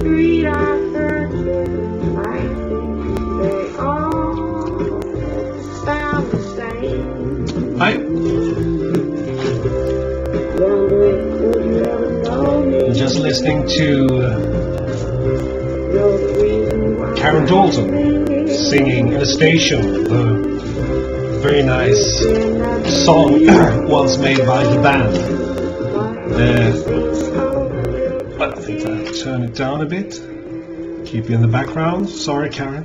street I searched, I think they all sound the same. Hi. Just listening to Karen Dalton singing in a station, a very nice song once made by the band. But I think I'll turn it down a bit, keep you in the background. Sorry, Karen.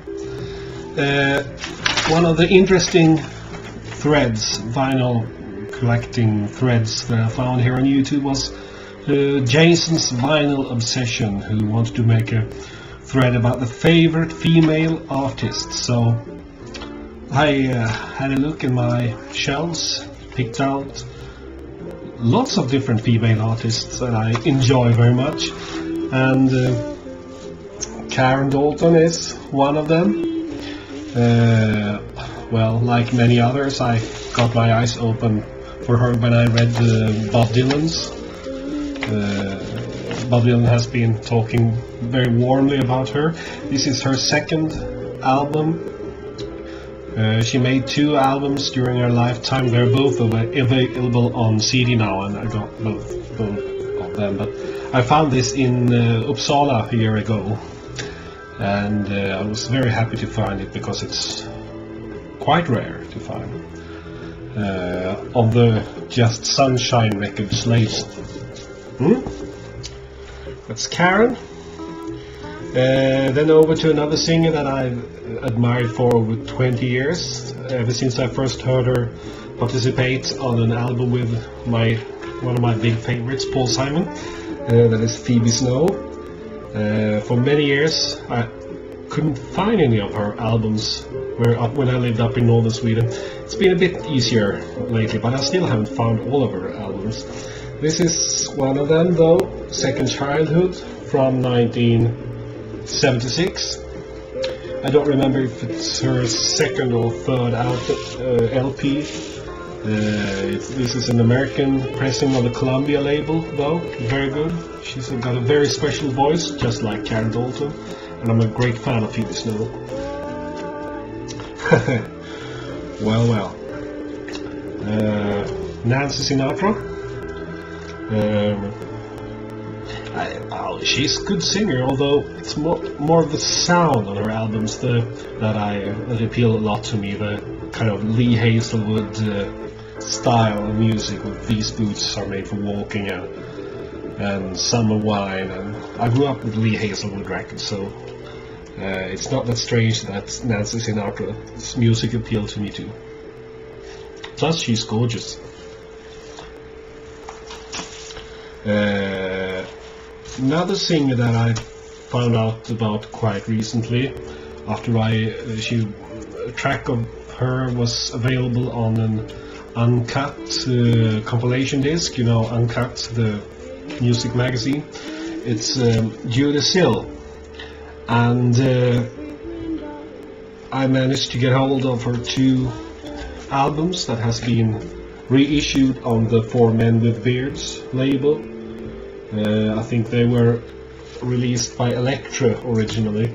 One of the interesting threads, vinyl collecting threads that I found here on YouTube was Jason's Vinyl Obsession, who wanted to make a thread about the favorite female artists. So I had a look in my shelves, picked out lots of different female artists that I enjoy very much, and Karen Dalton is one of them. Well, like many others, I got my eyes open for her when I read Bob Dylan's. Bob Dylan has been talking very warmly about her. This is her second album. She made 2 albums during her lifetime. They're both available on CD now, and I got both of them. But I found this in Uppsala a year ago, and I was very happy to find it because it's quite rare to find on the Just Sunshine Records label. That's Karen. Then over to another singer that I've admired for over 20 years, ever since I first heard her participate on an album with one of my big favorites, Paul Simon, that is Phoebe Snow. For many years I couldn't find any of her albums when I lived up in northern Sweden. It's been a bit easier lately, but I still haven't found all of her albums. This is one of them though, Second Childhood from 1976. I don't remember if it's her second or third LP. This is an American pressing on the Columbia label though, very good. She's got a very special voice, just like Karen Dalton, and I'm a great fan of Phoebe Snow. Well. Nancy Sinatra. She's a good singer, although it's more of the sound on her albums that appeal a lot to me. The kind of Lee Hazelwood style of music, with These Boots Are Made for Walking and Summer Wine. And I grew up with Lee Hazelwood records, so it's not that strange that Nancy Sinatra's music appealed to me too. Plus, she's gorgeous. Another singer that I found out about quite recently, after a track of her was available on an Uncut compilation disc, you know, Uncut, the music magazine. It's Judy Sill, and I managed to get hold of her 2 albums that has been reissued on the For Men With Beards label. I think they were released by Elektra originally.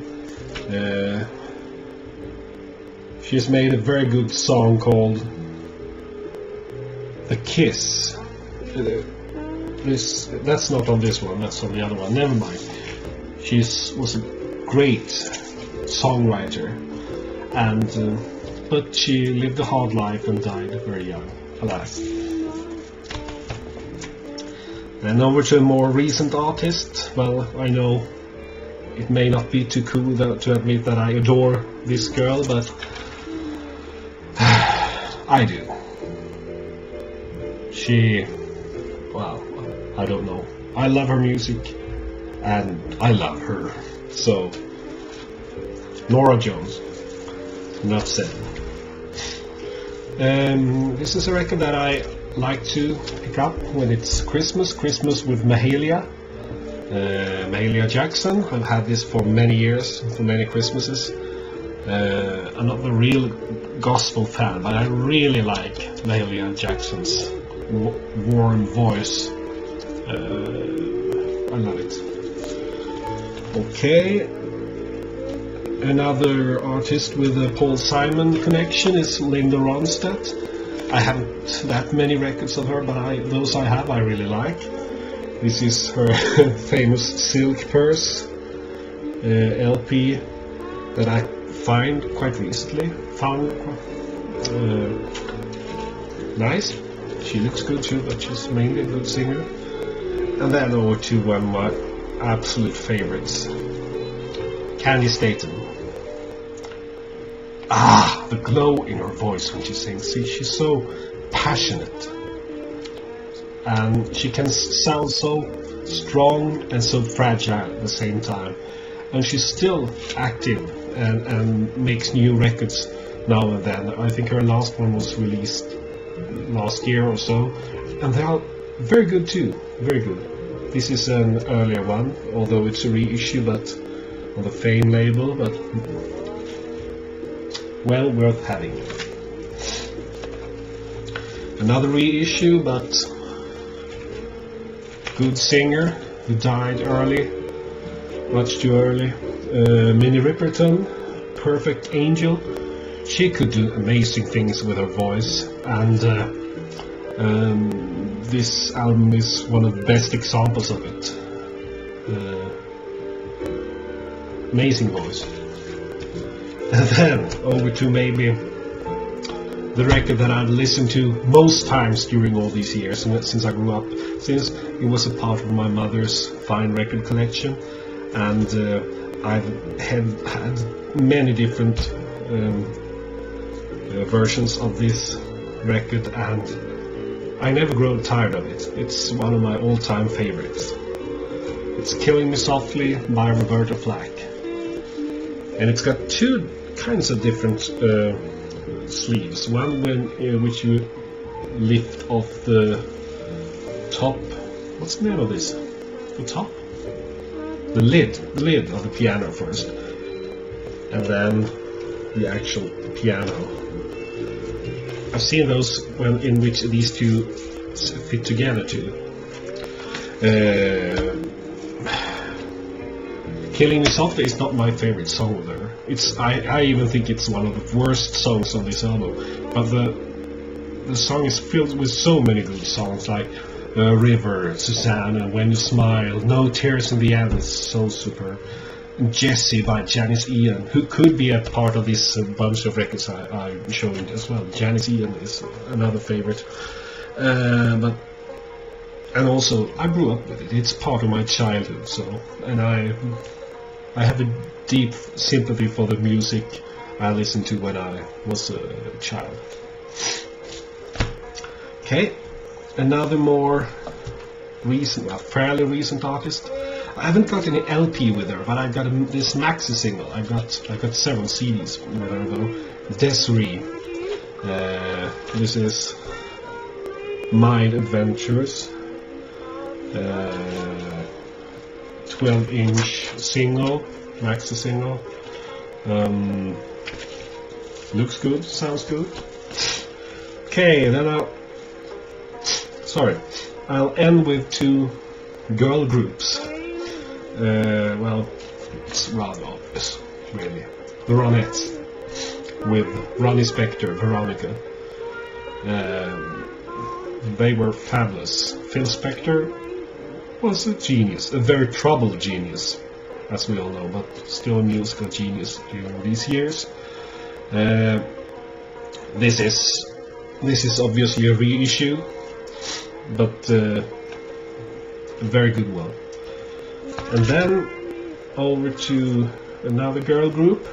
She's made a very good song called The Kiss. That's not on this one, that's on the other one, never mind. She was a great songwriter, and but she lived a hard life and died very young, alas. Then over to a more recent artist. Well, I know it may not be too cool to admit that I adore this girl, but I do. Well, I don't know. I love her music, and I love her. So, Norah Jones, enough said. This is a record that I like to pick up when it's Christmas with Mahalia Jackson. I've had this for many years, for many Christmases. I'm not the real gospel fan, but I really like Mahalia Jackson's warm voice. I love it. Okay. Another artist with a Paul Simon connection is Linda Ronstadt. I haven't that many records of her, but those I have I really like. This is her famous Silk Purse LP that I found quite recently. Nice. She looks good too, but she's mainly a good singer. And then over to one of my absolute favorites, Candy Staton. The glow in her voice when she sings. See, she's so passionate, and she can sound so strong and so fragile at the same time. And she's still active and makes new records now and then. I think her last one was released last year or so, and they are very good too. Very good. This is an earlier one, although it's a reissue, but on the Fame label, but well worth having. Another reissue, but good singer who died early, much too early. Minnie Riperton, Perfect Angel. She could do amazing things with her voice, and this album is one of the best examples of it. Amazing voice. And then over to maybe the record that I've listened to most times during all these years, since I grew up, since it was a part of my mother's fine record collection, and I've had many different versions of this record, and I never grow tired of it. It's one of my all-time favorites. It's Killing Me Softly by Roberta Flack, and it's got two kinds of different sleeves. One which you lift off the top. What's the name of this? The top? The lid of the piano first, and then the actual piano. I've seen those in which these two fit together too. Killing Me Softly is not my favorite song there. I even think it's one of the worst songs on this album. But the song is filled with so many good songs like River, Susanna, When You Smile, No Tears in the End is so superb. And Jessie by Janis Ian, who could be a part of this bunch of records I'm showing as well. Janis Ian is another favorite. And also I grew up with it. It's part of my childhood, and I have a deep sympathy for the music I listened to when I was a child. Okay, another more recent, fairly recent artist. I haven't got any LP with her, but I got this maxi single. I got several CDs with her though. Desiree. This is Mind Adventures. 12-inch single, maxi single. Looks good, sounds good. Okay, then I'll end with two girl groups. Well, it's rather obvious, really. The Ronettes, with Ronnie Spector, Veronica. They were fabulous. Phil Spector was a genius, a very troubled genius, as we all know, but still a musical genius during these years. This is obviously a reissue, but a very good one. And then over to another girl group,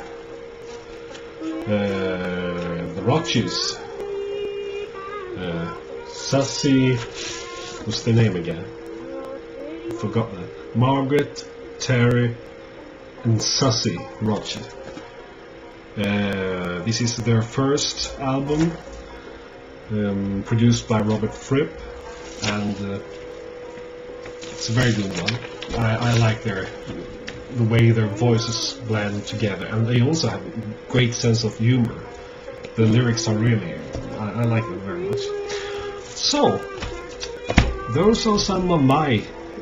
the Roches. Susie, what's the name again? I forgot that. Margaret, Terry, and Susie Roche. This is their first album, produced by Robert Fripp, and it's a very good one. I like the way their voices blend together, and they also have a great sense of humor. The lyrics are really, I like them very much. So, those are some of my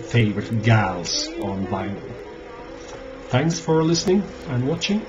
favorite gals on vinyl. Thanks for listening and watching.